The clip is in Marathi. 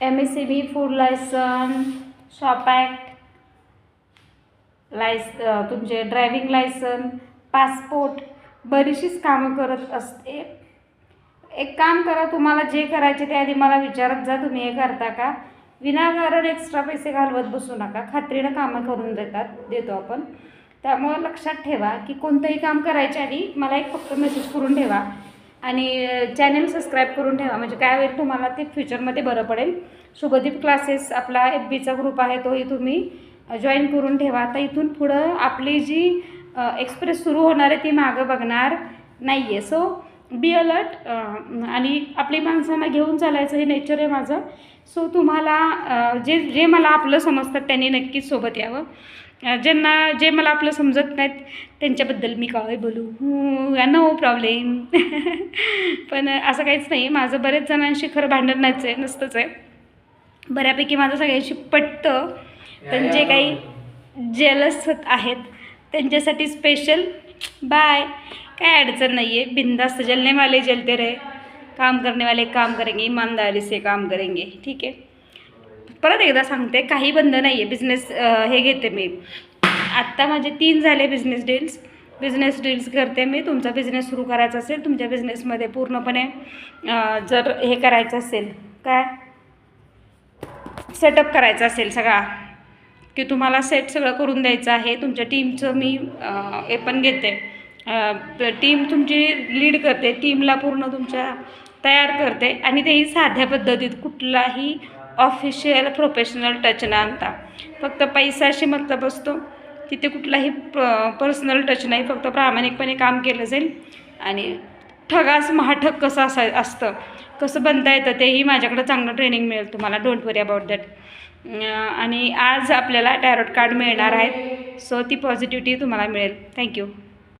MSCB, food licence, shop act, तुमचे ड्रायव्हिंग लायसन, पासपोर्ट, बरीचशीच कामं करत असते. एक काम करा, तुम्हाला जे करायचे ते आधी मला विचारत जा, तुम्ही हे करता का. विनाकारण एक्स्ट्रा पैसे घालवत बसू नका, खात्रीनं कामं करून देतो आपण. त्यामुळं लक्षात ठेवा की कोणतंही काम करायच्या आधी मला एक फक्त मेसेज करून ठेवा आणि चॅनल सबस्क्राईब करून ठेवा, म्हणजे काय होईल तुम्हाला ते फ्युचरमध्ये बरं पडेल. शुभदीप क्लासेस आपला FBचा ग्रुप आहे, तोही तुम्ही जॉईन करून ठेवा. आता इथून पुढं आपली जी एक्सप्रेस सुरू होणार आहे ती मागं बघणार नाही आहे. So be alert. आणि आपली माणसांना घेऊन चालायचं हे नेचर आहे माझं. सो तुम्हाला जे मला आपलं समजतात त्यांनी नक्कीच सोबत यावं. जे मला आपलं समजत नाहीत त्यांच्याबद्दल मी काय बोलू, नो प्रॉब्लेम. पण असं काहीच नाही, माझं बरेच जणांशी खरं भांडण नसतंच आहे. बऱ्यापैकी माझं सगळ्यांशी पटतं. पण जे काही जेलस आहेत त्यांच्यासाठी स्पेशल बाय. काय अडचण नाही आहे, बिंदास्त. जलने वाले जलते रहे, काम करने वाले काम करेंगे, ईमानदारी से काम करेंगे. ठीक आहे. परत एकदा सांगते, काही बंद नाही आहे. बिझनेस हे घेते मी. आत्ता माझे 3 झाले बिझनेस डील्स करते मी. तुमचा बिझनेस सुरू करायचा असेल, तुमच्या बिझनेसमध्ये पूर्णपणे जर हे करायचं असेल, काय सेटअप करायचा असेल सगळा, की तुम्हाला सेट सगळं करून द्यायचं आहे. तुमच्या टीमचं मी हे पण घेते, टीम तुमची लीड करते, टीमला पूर्ण तुमच्या तयार करते. आणि तेही साध्या पद्धतीत, कुठलाही ऑफिशियल प्रोफेशनल टच न आणता. फक्त पैशाशी मतलब असतो तिथे, कुठलाही पर्सनल टच नाही. फक्त प्रामाणिकपणे काम केलं जाईल. आणि ठगास महाठग कसं असतं, कसं बनता येतं तेही माझ्याकडं चांगलं ट्रेनिंग मिळेल तुम्हाला. Don't worry about that. आणि आज आपल्याला टॅरोट कार्ड मिळणार आहेत. सो ती पॉझिटिव्हिटी तुम्हाला मिळेल. थँक्यू.